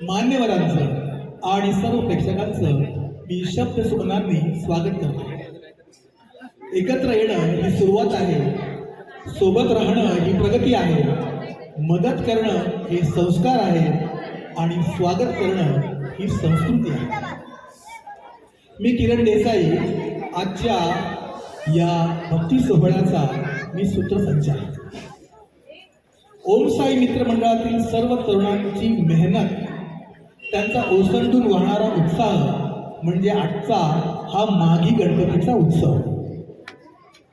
मान्यवरांचं आणि सर्व प्रेक्षकांचं मी शब्द सुमनांनी स्वागत करतो. एकत्र येणं ही सुरुवात आहे, सोबत राहणं ही प्रगती आहे, मदत करणं हे संस्कार आहे आणि स्वागत करणं ही संस्कृती आहे. मी किरण देसाई, आजच्या या भक्ती सोहळ्याचा मी सूत्रसंचालक. ओम साई मित्रमंडळातील सर्व तरुणांची मेहनत, त्यांचा ओसंडून वाहणारा उत्साह म्हणजे आजचा हा माघी गणपतीचा उत्सव.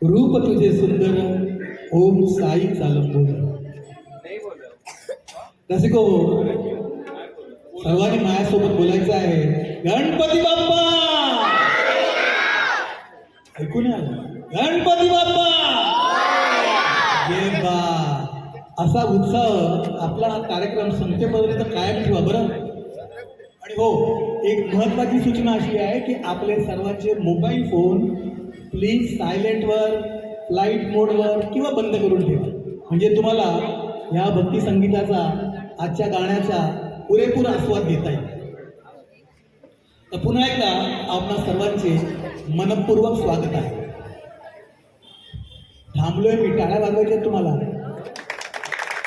रूप तुझे सुंदर, ओम साई चालंबोल. रसिको, सर्वांनी माझ्यासोबत बोलायचं आहे, गणपती बाप्पा. ऐकून आलं, गणपती बाप्पा. ये बा, असा उत्साह आपला हा कार्यक्रम संपेपर्यंत कायम ठेवा बरं. आणि हो, एक महत्त्वाची सूचना अशी आहे की आपले सर्वांचे मोबाईल फोन प्लीज सायलेंटवर, फ्लाईट मोडवर किंवा बंद करून ठेवा, म्हणजे तुम्हाला या भक्ती संगीताचा, आजच्या गाण्याचा पुरेपूर आस्वाद घेता येईल. तर पुन्हा एकदा आपणा सर्वांचे मनपूर्वक स्वागत आहे. थांबलोय मी, टाळ्या वाजवायच्या तुम्हाला.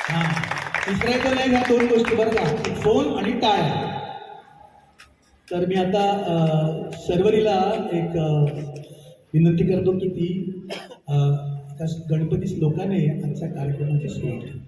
हां, विसरायचं नाही ह्या दोन गोष्टी बरं का, फोन आणि टाळ्या. तर मी आता शर्वरीला एक विनंती करतो की ती गणपती श्लोकाने आजच्या कार्यक्रमाची सुरुवात केली.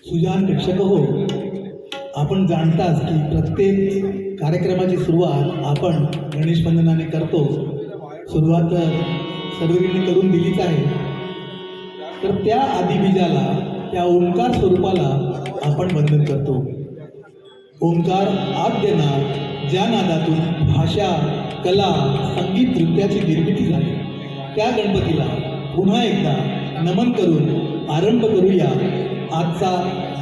सुजान प्रेक्षक हो, आपण जाणताच की प्रत्येक कार्यक्रमाची सुरुवात आपण गणेश वंदनाने करतो. सुरुवात सर्वरीने करून दिलीच आहे. तर त्या आदिबीजाला, त्या ओंकार स्वरूपाला आपण वंदन करतो. ओंकार आद्यनाद, ज्या नादातून भाषा, कला, संगीत, नृत्याची निर्मिती झाली, त्या गणपतीला पुन्हा एकदा नमन करून आरंभ करूया आजचा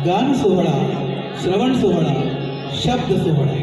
गान सोहळा, श्रवण सोहळा, शब्द सोहळा.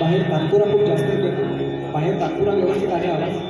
बाहेर तानपुरा खूप जास्त येतो. बाहेर तानपुरा व्यवस्थित आहे आवाज.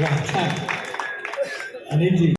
वा छान. अनिलजी